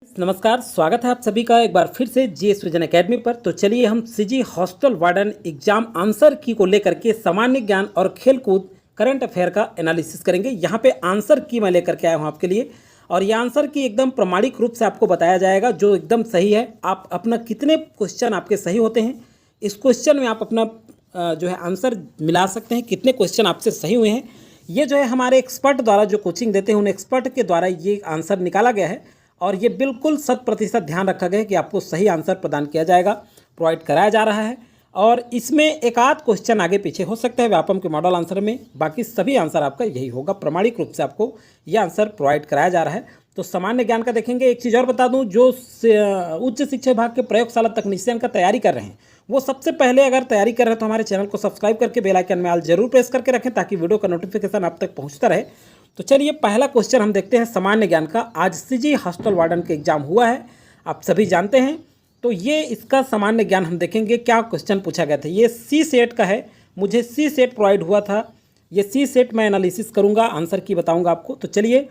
नमस्कार, स्वागत है आप सभी का एक बार फिर से जी सृजन एकेडमी पर। तो चलिए हम CG hostel warden exam answer की को लेकर के सामान्य ज्ञान और खेलकूद करंट अफेयर का एनालिसिस करेंगे। यहाँ पे आंसर की मैं लेकर के आया हूँ आपके लिए, और ये आंसर की एकदम प्रमाणिक रूप से आपको बताया जाएगा जो एकदम सही है। आप अपना कितने क्वेश्चन आपके सही होते हैं, इस क्वेश्चन में आप अपना जो है आंसर मिला सकते हैं, कितने क्वेश्चन आपसे सही हुए हैं। ये जो है हमारे एक्सपर्ट द्वारा जो कोचिंग देते हैं उन एक्सपर्ट के द्वारा ये आंसर निकाला गया है, और ये बिल्कुल 100% ध्यान रखा गया है कि आपको सही आंसर प्रदान किया जाएगा, प्रोवाइड कराया जा रहा है। और इसमें एक आध क्वेश्चन आगे पीछे हो सकता है व्यापम के मॉडल आंसर में, बाकी सभी आंसर आपका यही होगा। प्रमाणिक रूप से आपको यह आंसर प्रोवाइड कराया जा रहा है। तो सामान्य ज्ञान का देखेंगे। एक चीज़ और बता दूं, जो उच्च शिक्षा विभाग के प्रयोगशाला तकनीशियन का तैयारी कर रहे हैं वो सबसे पहले अगर तैयारी कर रहे हैं तो हमारे चैनल को सब्सक्राइब करके बेल आइकन में ऑल जरूर प्रेस करके रखें ताकि वीडियो का नोटिफिकेशन आप तक पहुँचता रहे। तो चलिए पहला क्वेश्चन हम देखते हैं सामान्य ज्ञान का। आज सीजी हॉस्टल वार्डन के एग्जाम हुआ है, आप सभी जानते हैं। तो ये इसका सामान्य ज्ञान हम देखेंगे क्या क्वेश्चन पूछा गया था। ये सी सेट का है, मुझे सी सेट प्रोवाइड हुआ था। ये सी सेट मैं एनालिसिस करूंगा, आंसर की बताऊंगा आपको। तो चलिए,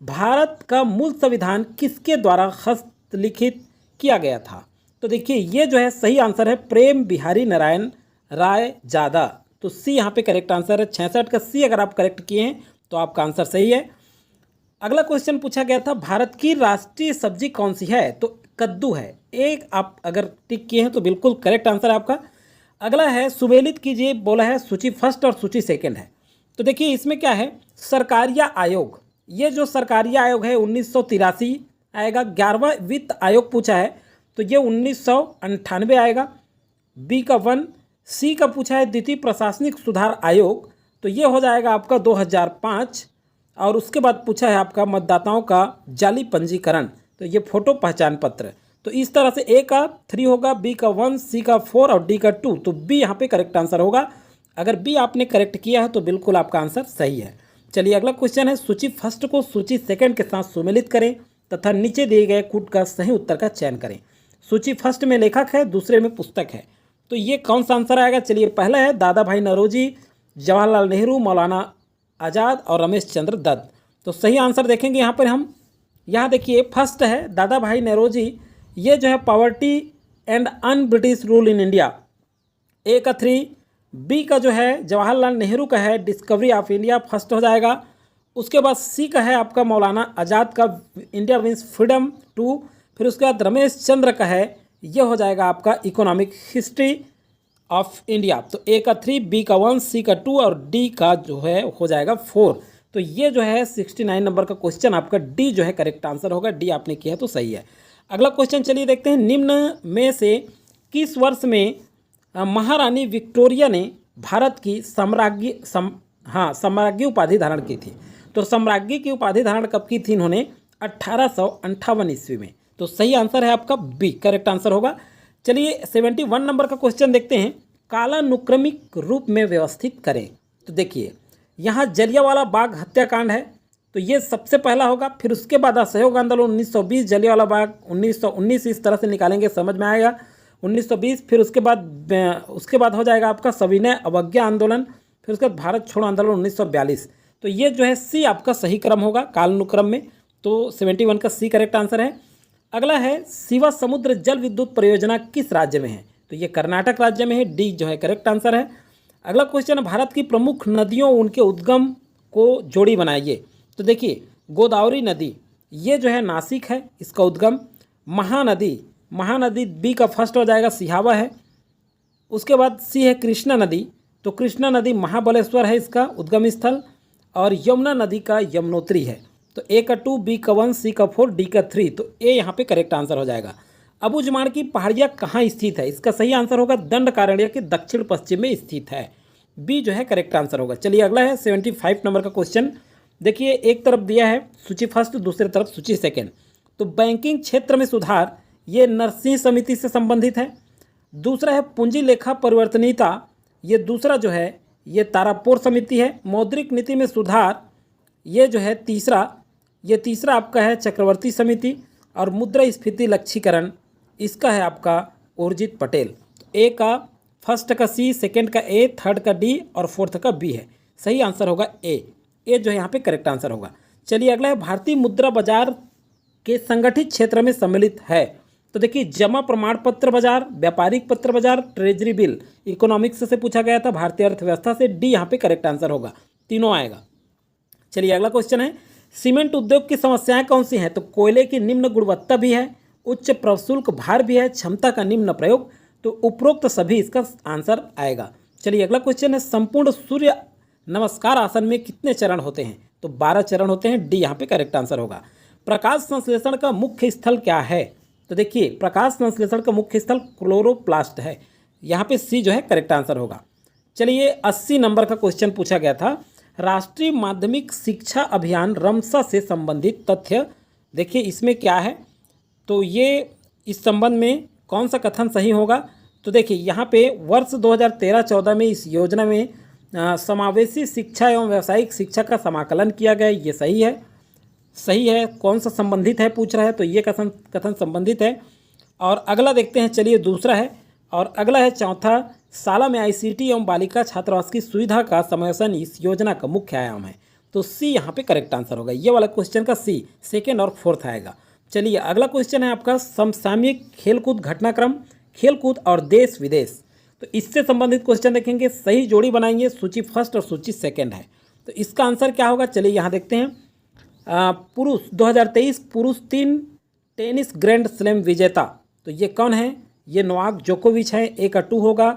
भारत का मूल संविधान किसके द्वारा हस्तलिखित किया गया था। तो देखिए ये जो है सही आंसर है प्रेम बिहारी नारायण राय जादा। तो सी यहाँ पे करेक्ट आंसर है। 66 का सी अगर आप करेक्ट किए हैं तो आपका आंसर सही है। अगला क्वेश्चन पूछा गया था भारत की राष्ट्रीय सब्जी कौन सी है। तो कद्दू है। एक आप अगर टिक किए हैं तो बिल्कुल करेक्ट आंसर है आपका। अगला है सुमेलित कीजिए, बोला है सूची फर्स्ट और सूची सेकंड है। तो देखिए इसमें क्या है, सरकारिया आयोग। ये जो सरकारिया आयोग है 1983 आएगा। 11वां वित्त आयोग पूछा है तो ये 1998 आएगा। बी का 1। सी का पूछा है द्वितीय प्रशासनिक सुधार आयोग, तो ये हो जाएगा आपका 2005। और उसके बाद पूछा है आपका मतदाताओं का जाली पंजीकरण, तो ये फोटो पहचान पत्र। तो इस तरह से ए का 3 होगा, बी का 1, सी का 4 और डी का 2। तो बी यहाँ पे करेक्ट आंसर होगा। अगर बी आपने करेक्ट किया है तो बिल्कुल आपका आंसर सही है। चलिए अगला क्वेश्चन है सूची फर्स्ट को सूची सेकंड के साथ सुमेलित करें तथा नीचे दिए गए कूट का सही उत्तर का चयन करें। सूची फर्स्ट में लेखक है, दूसरे में पुस्तक है। तो ये कौन सा आंसर आएगा। चलिए पहला है दादा भाई नौरोजी, जवाहरलाल नेहरू, मौलाना आज़ाद और रमेश चंद्र दत्त। तो सही आंसर देखेंगे यहाँ पर हम। यहाँ देखिए फर्स्ट है दादा भाई नौरोजी। ये जो है poverty and un British rule in India, A का 3। बी का जो है जवाहरलाल नेहरू का है डिस्कवरी ऑफ इंडिया, फर्स्ट हो जाएगा। उसके बाद सी का है आपका मौलाना आज़ाद का इंडिया विंस फ्रीडम 2। फिर उसके बाद रमेश चंद्र का है, ये हो जाएगा आपका इकोनॉमिक हिस्ट्री ऑफ इंडिया। तो ए का 3, बी का 1, सी का 2 और डी का जो है हो जाएगा 4। तो ये जो है 69 नंबर का क्वेश्चन आपका डी जो है करेक्ट आंसर होगा। डी आपने किया तो सही है। अगला क्वेश्चन चलिए देखते हैं। निम्न में से किस वर्ष में महारानी विक्टोरिया ने भारत की सम्राज्ञी उपाधि धारण की थी। तो सम्राज्ञी की उपाधि धारण कब की थी इन्होंने, 1858 ईस्वी में। तो सही आंसर है आपका बी, करेक्ट आंसर होगा। चलिए 71 नंबर का क्वेश्चन देखते हैं। कालानुक्रमिक रूप में व्यवस्थित करें। तो देखिए यहाँ जलियांवाला बाग हत्याकांड है, तो ये सबसे पहला होगा। फिर उसके बाद असहयोग आंदोलन 1920, जलियांवाला बाग 1919, इस तरह से निकालेंगे समझ में आएगा 1920। फिर उसके बाद हो जाएगा आपका सविनय अवज्ञा आंदोलन। फिर उसके बाद भारत छोड़ो आंदोलन 1942। तो ये जो है सी आपका सही क्रम होगा कालानुक्रम में। तो 71 का सी करेक्ट आंसर है। अगला है शिवा समुद्र जल विद्युत परियोजना किस राज्य में है। तो ये कर्नाटक राज्य में है। डी जो है करेक्ट आंसर है। अगला क्वेश्चन है भारत की प्रमुख नदियों उनके उद्गम को जोड़ी बनाइए। तो देखिए गोदावरी नदी, ये जो है नासिक है इसका उद्गम। महानदी बी का फर्स्ट हो जाएगा, सिहावा है। उसके बाद सी है कृष्णा नदी। तो कृष्णा नदी महाबलेश्वर है इसका उद्गम स्थल। और यमुना नदी का यमुनोत्री है। तो ए का 2, बी का 1, सी का 4, डी का 3। तो ए यहाँ पे करेक्ट आंसर हो जाएगा। अबूझमाड़ की पहाड़ियाँ कहाँ स्थित है। इसका सही आंसर होगा दंडकारण्य के दक्षिण पश्चिम में स्थित है। बी जो है करेक्ट आंसर होगा। चलिए अगला है 75 नंबर का क्वेश्चन। देखिए एक तरफ दिया है सूची फर्स्ट, दूसरी तरफ सूची सेकेंड। तो बैंकिंग क्षेत्र में सुधार, ये नरसिंह समिति से संबंधित है। दूसरा है पूंजी लेखा परिवर्तनीयता, ये दूसरा जो है ये तारापोर समिति है। मौद्रिक नीति में सुधार, ये जो है तीसरा आपका है चक्रवर्ती समिति। और मुद्रास्फीति लक्ष्यीकरण, इसका है आपका उर्जित पटेल। ए का फर्स्ट का सी, सेकंड का ए, थर्ड का डी और फोर्थ का बी है। सही आंसर होगा ए। ए जो है यहाँ पे करेक्ट आंसर होगा। चलिए अगला है भारतीय मुद्रा बाजार के संगठित क्षेत्र में सम्मिलित है। तो देखिए जमा प्रमाण पत्र बाजार, व्यापारिक पत्र बाजार, ट्रेजरी बिल, इकोनॉमिक्स से पूछा गया था, भारतीय अर्थव्यवस्था से। डी यहाँ पे करेक्ट आंसर होगा, तीनों आएगा। चलिए अगला क्वेश्चन है, सीमेंट उद्योग की समस्याएं कौन सी हैं? तो कोयले की निम्न गुणवत्ता भी है, उच्च प्रशुल्क भार भी है, क्षमता का निम्न प्रयोग। तो उपरोक्त सभी इसका आंसर आएगा। चलिए अगला क्वेश्चन है, संपूर्ण सूर्य नमस्कार आसन में कितने चरण होते हैं? तो 12 चरण होते हैं। डी यहाँ पे करेक्ट आंसर होगा। प्रकाश संश्लेषण का मुख्य स्थल क्या है? तो देखिए प्रकाश संश्लेषण का मुख्य स्थल क्लोरोप्लास्ट है। यहाँ पे सी जो है करेक्ट आंसर होगा। चलिए 80 नंबर का क्वेश्चन पूछा गया था, राष्ट्रीय माध्यमिक शिक्षा अभियान रमसा से संबंधित तथ्य। देखिए इसमें क्या है, तो ये इस संबंध में कौन सा कथन सही होगा? तो देखिए यहाँ पे वर्ष 2013-14 में इस योजना में समावेशी शिक्षा एवं व्यावसायिक शिक्षा का समाकलन किया गया। ये सही है, सही है। कौन सा संबंधित है पूछ रहा है, तो ये कथन संबंधित है। और अगला देखते हैं, चलिए दूसरा है, और अगला है चौथा, शाला में आईसीटी एवं बालिका छात्रावास की सुविधा का समावेशन इस योजना का मुख्य आयाम है। तो सी यहाँ पे करेक्ट आंसर होगा। ये वाला क्वेश्चन का सी सेकेंड और फोर्थ आएगा। चलिए अगला क्वेश्चन है आपका, समसामयिक खेलकूद घटनाक्रम, खेलकूद और देश विदेश। तो इससे संबंधित क्वेश्चन देखेंगे, सही जोड़ी बनाएंगे, सूची फर्स्ट और सूची सेकंड है। तो इसका आंसर क्या होगा? चलिए यहाँ देखते हैं, पुरुष 2023 पुरुष 3 टेनिस ग्रैंड स्लैम विजेता, तो ये कौन है? ये नोवाक जोकोविच है। ए का 2 होगा।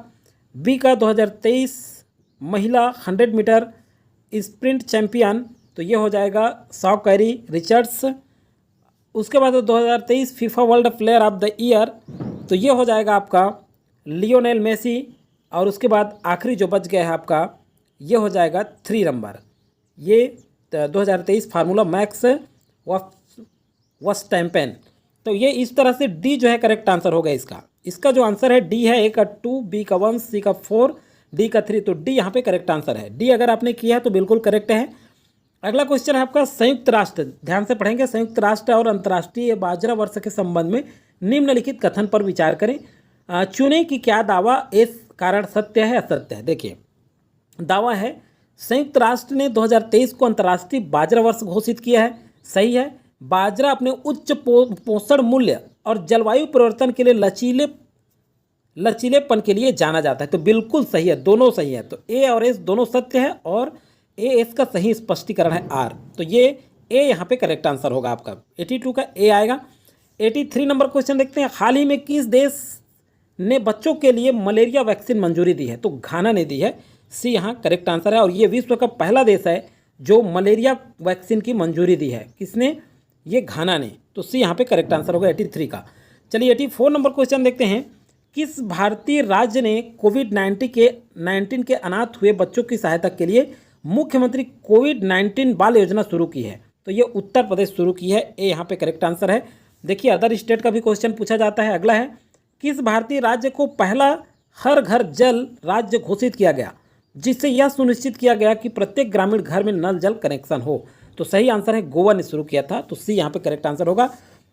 बी का 2023 महिला 100 मीटर स्प्रिंट चैंपियन, तो ये हो जाएगा सॉकैरी रिचर्ड्स। उसके बाद 2023 FIFA world player of the year, तो ये हो जाएगा आपका लियोनेल मेसी। और उसके बाद आखिरी जो बच गया है आपका, ये हो जाएगा 3 नंबर, ये 2023 फार्मूला मैक्स वर्स्टैपेन। तो ये इस तरह से डी जो है करेक्ट आंसर होगा इसका। इसका जो आंसर है डी है, ए का 2, बी का 1, सी का 4, डी का 3। तो डी यहाँ पे करेक्ट आंसर है। डी अगर आपने किया है तो बिल्कुल करेक्ट है। अगला क्वेश्चन है आपका, संयुक्त राष्ट्र, ध्यान से पढ़ेंगे, संयुक्त राष्ट्र और अंतर्राष्ट्रीय बाजरा वर्ष के संबंध में निम्नलिखित कथन पर विचार करें। चुने कि क्या दावा इस कारण सत्य है असत्य है? देखिए दावा है, संयुक्त राष्ट्र ने 2023 को अंतर्राष्ट्रीय बाजरा वर्ष घोषित किया है। सही है। बाजरा अपने उच्च पोषण मूल्य और जलवायु परिवर्तन के लिए लचीलेपन के लिए जाना जाता है। तो बिल्कुल सही है, दोनों सही है। तो ए और एस दोनों सत्य है, और ए एस का सही स्पष्टीकरण है आर। तो ये ए यहाँ पे करेक्ट आंसर होगा आपका। 82 का ए आएगा। 83 नंबर क्वेश्चन देखते हैं, हाल ही में किस देश ने बच्चों के लिए मलेरिया वैक्सीन मंजूरी दी है? तो घाना ने दी है। सी यहाँ करेक्ट आंसर है। और ये विश्व का पहला देश है जो मलेरिया वैक्सीन की मंजूरी दी है। किसने? ये घाना ने। तो सी यहाँ पे करेक्ट आंसर होगा 83 का। चलिए 84 नंबर क्वेश्चन देखते हैं, किस भारतीय राज्य ने कोविड-19 के अनाथ हुए बच्चों की सहायता के लिए मुख्यमंत्री कोविड-19 बाल योजना शुरू की है? तो ये उत्तर प्रदेश शुरू की है। ए यहाँ पे करेक्ट आंसर है। देखिए अदर स्टेट का भी क्वेश्चन पूछा जाता है। अगला है, किस भारतीय राज्य को पहला हर घर जल राज्य घोषित किया गया, जिससे यह सुनिश्चित किया गया कि प्रत्येक ग्रामीण घर में नल जल कनेक्शन हो? तो सही आंसर है, गोवा ने शुरू किया था। तो सी यहाँ पे करेक्ट आंसर होगा।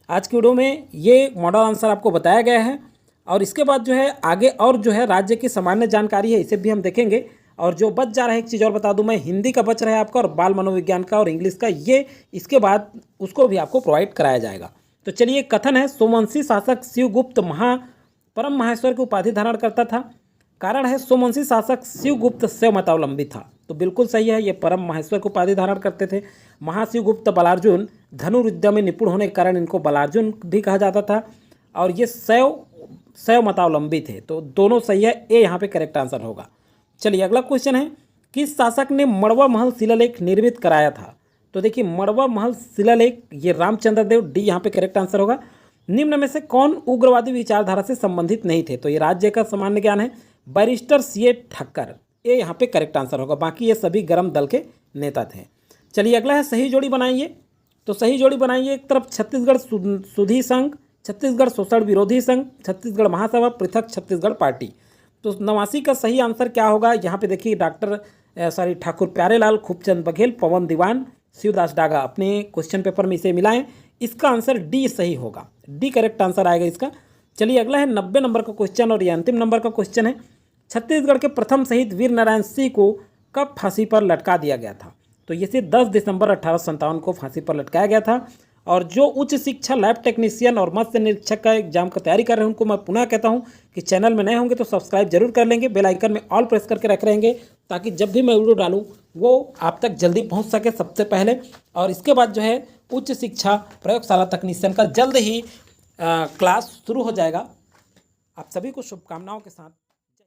आज की वीडियो में ये मॉडल आंसर आपको बताया गया है। और इसके बाद जो है आगे और जो है राज्य की सामान्य जानकारी है, इसे भी हम देखेंगे। और जो बच जा रहा है, एक चीज़ और बता दूं मैं, हिंदी का बच रहा है आपका, और बाल मनोविज्ञान का और इंग्लिश का, ये इसके बाद उसको भी आपको प्रोवाइड कराया जाएगा। तो चलिए, कथन है, सोमवंशी शासक शिवगुप्त परम महेश्वर की उपाधि धारण करता था। कारण है, सोमवंशी शासक शिवगुप्त शैव मतावलंबी था। तो बिल्कुल सही है, ये परम महेश्वर की उपाधि धारण करते थे। महाशिवगुप्त बलार्जुन धनुर्विद्या में निपुण होने के कारण इनको बलार्जुन भी कहा जाता था। और ये शैव मतावलंबी थे। तो दोनों सही है, ए यहाँ पे करेक्ट आंसर होगा। चलिए अगला क्वेश्चन है, किस शासक ने मड़वा महल शिलालेख निर्मित कराया था? तो देखिए मड़वा महल शिलालेख ये रामचंद्र देव। डी यहाँ पे करेक्ट आंसर होगा। निम्न में से कौन उग्रवादी विचारधारा से संबंधित नहीं थे? तो ये राज्य का सामान्य ज्ञान है, बैरिस्टर सीए ठक्कर। ए यहाँ पे करेक्ट आंसर होगा। बाकी ये सभी गर्म दल के नेता थे। चलिए अगला है, सही जोड़ी बनाइए। तो सही जोड़ी बनाइए, एक तरफ छत्तीसगढ़ सुधी संघ, छत्तीसगढ़ शोषण विरोधी संघ, छत्तीसगढ़ महासभा, पृथक छत्तीसगढ़ पार्टी। तो 89 का सही आंसर क्या होगा? यहाँ पे देखिए ठाकुर प्यारेलाल, खूबचंद बघेल, पवन दीवान, शिवदास डागा। अपने क्वेश्चन पेपर में इसे मिलाएं। इसका आंसर डी सही होगा। डी करेक्ट आंसर आएगा इसका। चलिए अगला है 90 नंबर का क्वेश्चन, और ये अंतिम नंबर का क्वेश्चन है, छत्तीसगढ़ के प्रथम शहीद वीर नारायण सिंह को कब फांसी पर लटका दिया गया था? तो इसे 10 दिसंबर 1857 को फांसी पर लटकाया गया था। और जो उच्च शिक्षा लैब टेक्नीशियन और मत्स्य निरीक्षक का एग्जाम का तैयारी कर रहे हैं उनको मैं पुनः कहता हूं कि चैनल में नए होंगे तो सब्सक्राइब जरूर कर लेंगे, बेल आइकन में ऑल प्रेस करके रख रहेंगे ताकि जब भी मैं वीडियो डालूं वो आप तक जल्दी पहुंच सके सबसे पहले। और इसके बाद जो है उच्च शिक्षा प्रयोगशाला तकनीशियन का जल्द ही क्लास शुरू हो जाएगा। आप सभी को शुभकामनाओं के साथ